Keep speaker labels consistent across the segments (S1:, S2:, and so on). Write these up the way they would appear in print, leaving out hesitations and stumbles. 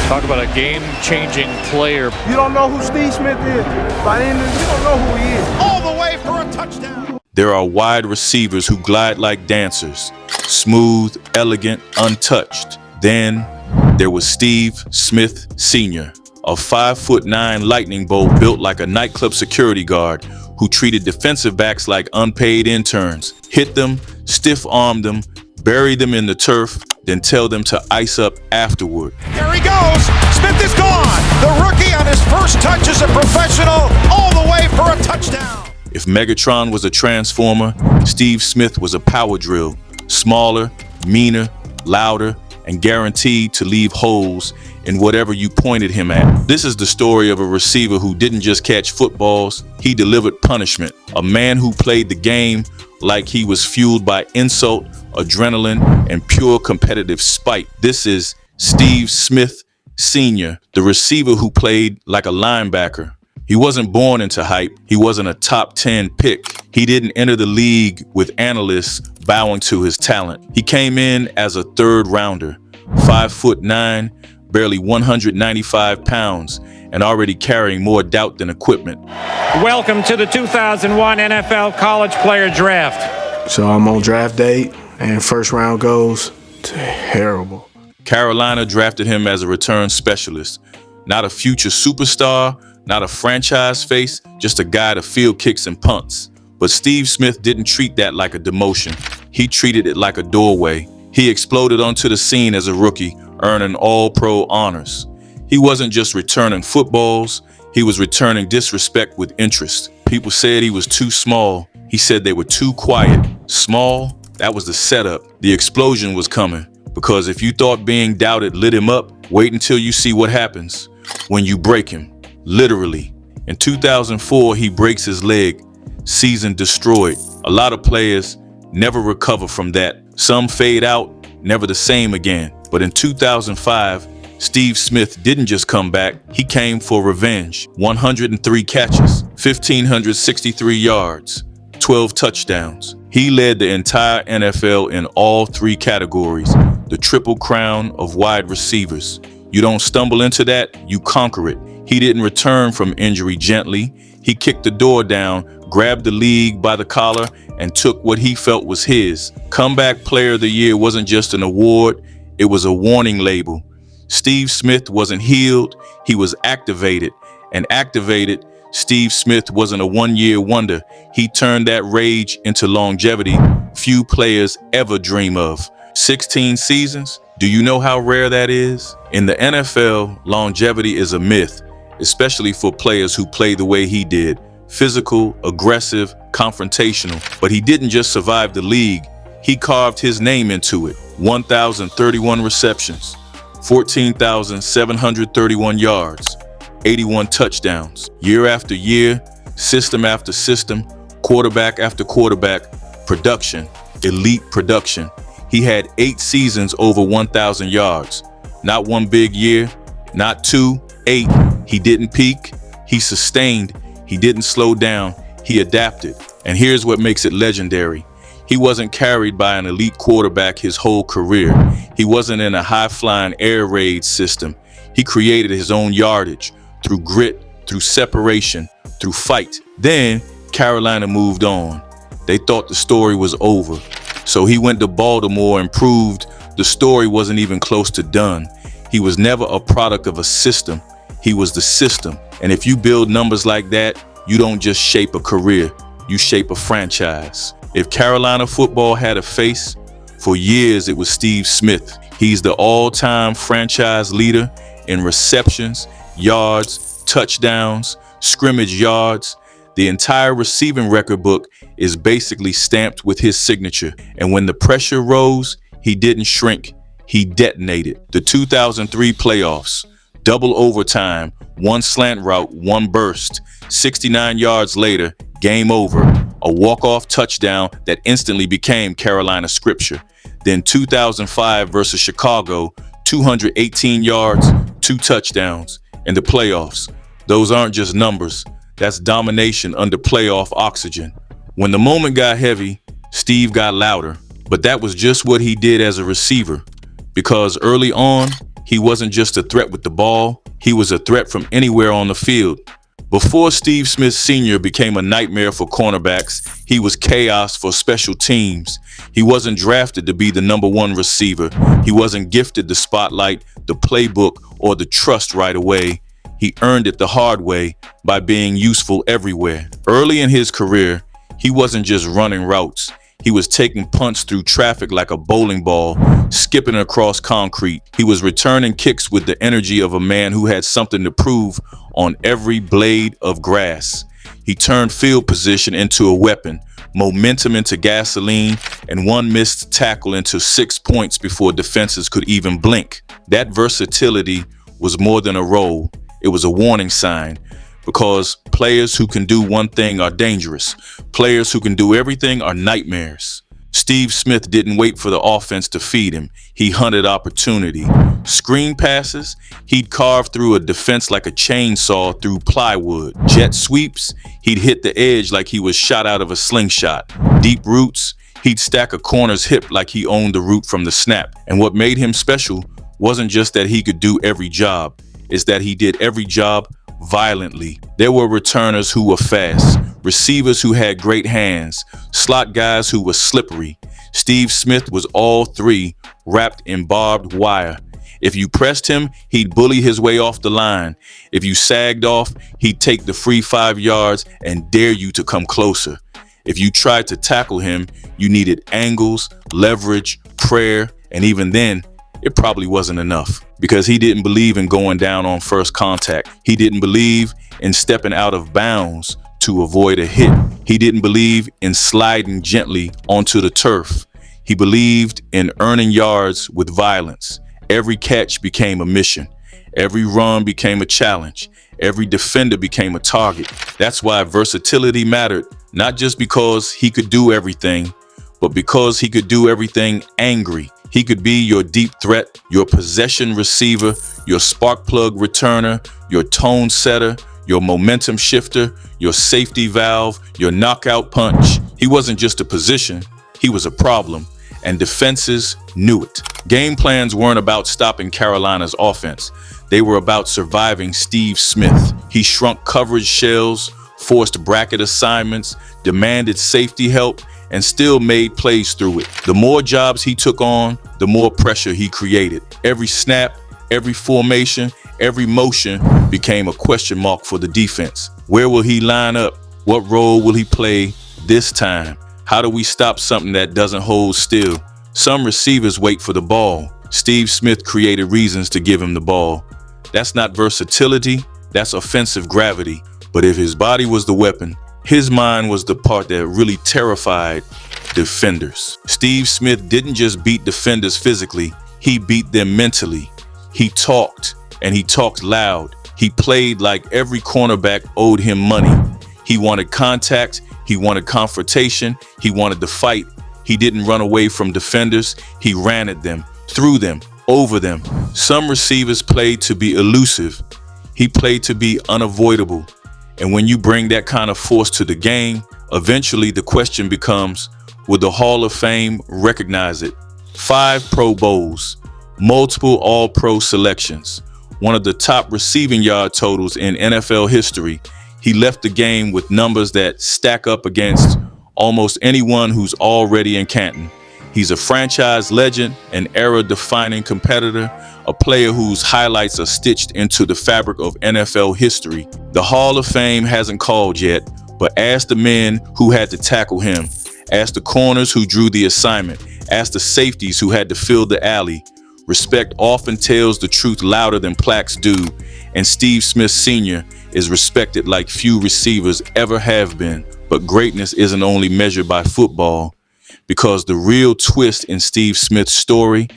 S1: Talk about a game-changing player.
S2: You don't know who Steve Smith is. By the end of it, you don't know who he is.
S3: All the way for a touchdown.
S4: There are wide receivers who glide like dancers, smooth, elegant, untouched. Then there was Steve Smith Sr., a 5'9" lightning bolt built like a nightclub security guard who treated defensive backs like unpaid interns, hit them, stiff-armed them, bury them in the turf, then tell them to ice up afterward.
S3: There he goes. Smith is gone. The rookie on his first touch as a professional, all the way for a touchdown.
S4: If Megatron was a transformer, Steve Smith was a power drill, smaller, meaner, louder, and guaranteed to leave holes in whatever you pointed him at. This is the story of a receiver who didn't just catch footballs, he delivered punishment. A man who played the game like he was fueled by insult, adrenaline, and pure competitive spite. This is Steve Smith Sr., the receiver who played like a linebacker. He wasn't born into hype. He wasn't a top 10 pick. He didn't enter the league with analysts bowing to his talent. He came in as a third rounder, 5'9", barely 195 pounds, and already carrying more doubt than equipment.
S5: Welcome to the 2001 NFL College Player Draft.
S2: So I'm on draft day, and first round goes terrible.
S4: Carolina drafted him as a return specialist, not a future superstar, not a franchise face, just a guy to field kicks and punts. But Steve Smith didn't treat that like a demotion. He treated it like a doorway. He exploded onto the scene as a rookie, earning All-Pro honors. He wasn't just returning footballs, he was returning disrespect with interest. People said he was too small. He said they were too quiet. Small? That was the setup. The explosion was coming. Because if you thought being doubted lit him up, wait until you see what happens when you break him. Literally. In 2004, he breaks his leg. Season destroyed. A lot of players never recover from that. Some fade out, never the same again. But in 2005, Steve Smith didn't just come back, he came for revenge. 103 catches, 1,563 yards, 12 touchdowns. He led the entire NFL in all three categories, the triple crown of wide receivers. You don't stumble into that, you conquer it. He didn't return from injury gently. He kicked the door down, grabbed the league by the collar, and took what he felt was his. Comeback Player of the Year wasn't just an award, it was a warning label. Steve Smith wasn't healed, he was activated. And activated, Steve Smith wasn't a one-year wonder. He turned that rage into longevity few players ever dream of. 16 seasons? Do you know how rare that is? In the NFL, longevity is a myth, especially for players who play the way he did. Physical, aggressive, confrontational. But he didn't just survive the league, he carved his name into it. 1,031 receptions, 14,731 yards, 81 touchdowns. Year after year, system after system, quarterback after quarterback, production, elite production. He had 8 seasons over 1,000 yards. Not one big year, not 2, 8. He didn't peak, he sustained, he didn't slow down, he adapted. And here's what makes it legendary. He wasn't carried by an elite quarterback his whole career. He wasn't in a high-flying air raid system. He created his own yardage through grit, through separation, through fight. Then Carolina moved on. They thought the story was over. So he went to Baltimore and proved the story wasn't even close to done. He was never a product of a system. He was the system. And if you build numbers like that, you don't just shape a career, you shape a franchise. If Carolina football had a face, for years it was Steve Smith. He's the all-time franchise leader in receptions, yards, touchdowns, scrimmage yards. The entire receiving record book is basically stamped with his signature. And when the pressure rose, he didn't shrink, he detonated. The 2003 playoffs, double overtime, one slant route, one burst. 69 yards later, game over. A walk-off touchdown that instantly became Carolina scripture. Then 2005 versus Chicago, 218 yards, 2 touchdowns. In the playoffs, those aren't just numbers. That's domination under playoff oxygen. When the moment got heavy, Steve got louder. But that was just what he did as a receiver. Because early on, He wasn't just a threat with the ball, he was a threat from anywhere on the field. Before Steve Smith Sr. became a nightmare for cornerbacks, he was chaos for special teams. He wasn't drafted to be the #1 receiver. He wasn't gifted the spotlight, the playbook, or the trust right away. He earned it the hard way by being useful everywhere. Early in his career, he wasn't just running routes. He was taking punts through traffic like a bowling ball, skipping across concrete. He was returning kicks with the energy of a man who had something to prove on every blade of grass. He turned field position into a weapon, momentum into gasoline, and one missed tackle into 6 points before defenses could even blink. That versatility was more than a role. It was a warning sign, because players who can do one thing are dangerous. Players who can do everything are nightmares. Steve Smith didn't wait for the offense to feed him. He hunted opportunity. Screen passes, he'd carve through a defense like a chainsaw through plywood. Jet sweeps, he'd hit the edge like he was shot out of a slingshot. Deep routes, he'd stack a corner's hip like he owned the route from the snap. And what made him special wasn't just that he could do every job, it's that he did every job violently. There were returners who were fast, receivers who had great hands, slot guys who were slippery. Steve Smith was all three, wrapped in barbed wire. If you pressed him, he'd bully his way off the line. If you sagged off, he'd take the free 5 yards and dare you to come closer. If you tried to tackle him, you needed angles, leverage, prayer, and even then, it probably wasn't enough, because he didn't believe in going down on first contact. He didn't believe in stepping out of bounds to avoid a hit. He didn't believe in sliding gently onto the turf. He believed in earning yards with violence. Every catch became a mission. Every run became a challenge. Every defender became a target. That's why versatility mattered, not just because he could do everything, but because he could do everything angry. He could be your deep threat, your possession receiver, your spark plug returner, your tone setter, your momentum shifter, your safety valve, your knockout punch. He wasn't just a position, he was a problem, and defenses knew it. Game plans weren't about stopping Carolina's offense. They were about surviving Steve Smith. He shrunk coverage shells, forced bracket assignments, demanded safety help, and still made plays through it. The more jobs he took on, the more pressure he created. Every snap, every formation, every motion became a question mark for the defense. Where will he line up? What role will he play this time? How do we stop something that doesn't hold still? Some receivers wait for the ball. Steve Smith created reasons to give him the ball. That's not versatility, that's offensive gravity. But if his body was the weapon, his mind was the part that really terrified defenders. Steve Smith didn't just beat defenders physically, he beat them mentally. He talked, and he talked loud. He played like every cornerback owed him money. He wanted contact, he wanted confrontation, he wanted to fight. He didn't run away from defenders, he ran at them, through them, over them. Some receivers played to be elusive. He played to be unavoidable. And when you bring that kind of force to the game, eventually the question becomes, will the Hall of Fame recognize it? 5 Pro Bowls, multiple All-Pro selections, one of the top receiving yard totals in NFL history. He left the game with numbers that stack up against almost anyone who's already in Canton. He's a franchise legend, an era-defining competitor, a player whose highlights are stitched into the fabric of NFL history. The Hall of Fame hasn't called yet, but ask the men who had to tackle him, ask the corners who drew the assignment, ask the safeties who had to fill the alley. Respect often tells the truth louder than plaques do, and Steve Smith Sr. is respected like few receivers ever have been. But greatness isn't only measured by football, because the real twist in Steve Smith's story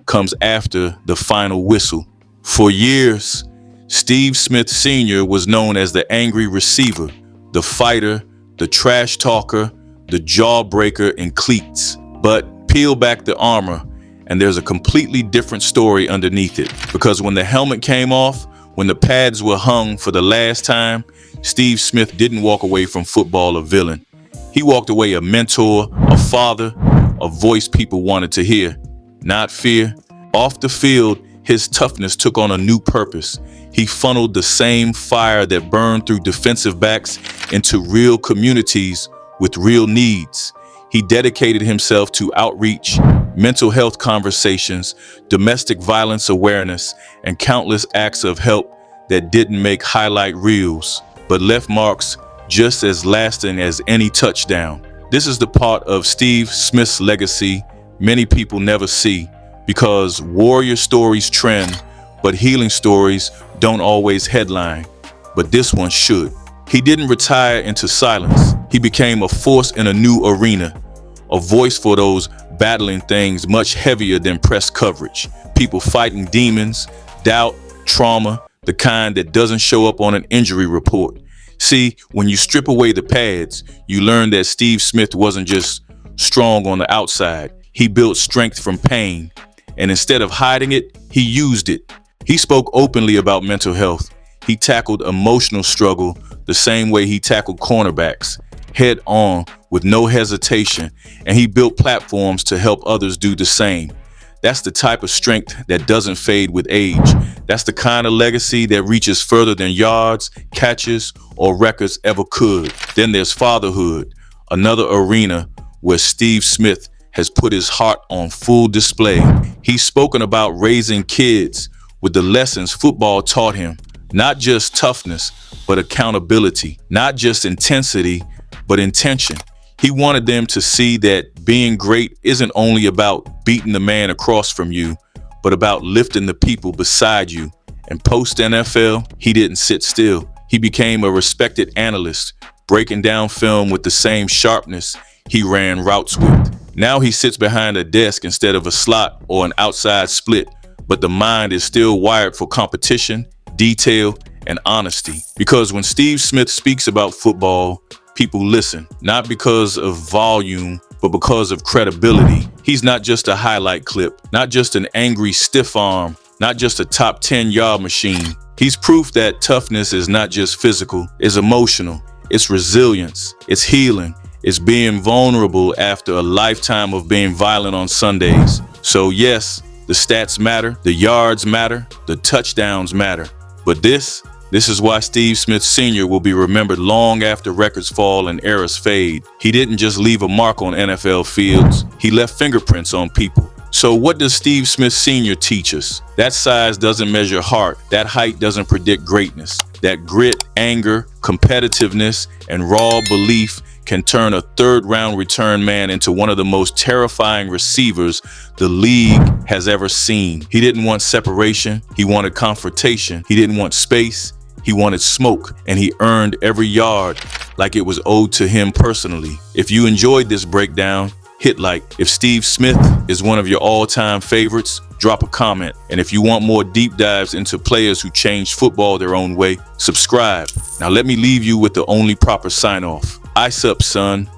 S4: comes after the final whistle. For years, Steve Smith Sr. was known as the angry receiver, the fighter, the trash talker, the jawbreaker in cleats. But peel back the armor, and there's a completely different story underneath it. Because when the helmet came off, when the pads were hung for the last time, Steve Smith didn't walk away from football a villain. He walked away a mentor, a father, a voice people wanted to hear, not fear. Off the field, his toughness took on a new purpose. He funneled the same fire that burned through defensive backs into real communities with real needs. He dedicated himself to outreach, mental health conversations, domestic violence awareness, and countless acts of help that didn't make highlight reels, but left marks just as lasting as any touchdown. This is the part of Steve Smith's legacy many people never see, because warrior stories trend, but healing stories don't always headline. But this one should. He didn't retire into silence. He became a force in a new arena, a voice for those battling things much heavier than press coverage. People fighting demons, doubt, trauma, the kind that doesn't show up on an injury report. See, when you strip away the pads, you learn that Steve Smith wasn't just strong on the outside. He built strength from pain, and instead of hiding it, he used it. He spoke openly about mental health. He tackled emotional struggle the same way he tackled cornerbacks, head on with no hesitation, and he built platforms to help others do the same. That's the type of strength that doesn't fade with age. That's the kind of legacy that reaches further than yards, catches, or records ever could. Then there's fatherhood, another arena where Steve Smith has put his heart on full display. He's spoken about raising kids with the lessons football taught him. Not just toughness, but accountability. Not just intensity, but intention. He wanted them to see that being great isn't only about beating the man across from you, but about lifting the people beside you. And post-NFL, he didn't sit still. He became a respected analyst, breaking down film with the same sharpness he ran routes with. Now he sits behind a desk instead of a slot or an outside split, but the mind is still wired for competition, detail, and honesty. Because when Steve Smith speaks about football, people listen, not because of volume, but because of credibility. He's not just a highlight clip, not just an angry stiff arm, not just a top 10-yard machine. He's proof that toughness is not just physical, it's emotional, it's resilience, it's healing, it's being vulnerable after a lifetime of being violent on Sundays. So yes, the stats matter, the yards matter, the touchdowns matter. But this is why Steve Smith Sr. will be remembered long after records fall and eras fade. He didn't just leave a mark on NFL fields, he left fingerprints on people. So what does Steve Smith Sr. teach us? That size doesn't measure heart. That height doesn't predict greatness. That grit, anger, competitiveness, and raw belief can turn a third-round return man into one of the most terrifying receivers the league has ever seen. He didn't want separation. He wanted confrontation. He didn't want space. He wanted smoke, and he earned every yard like it was owed to him personally. If you enjoyed this breakdown, hit like. If Steve Smith is one of your all-time favorites, drop a comment. And if you want more deep dives into players who changed football their own way, subscribe. Now let me leave you with the only proper sign-off. Ice up, son.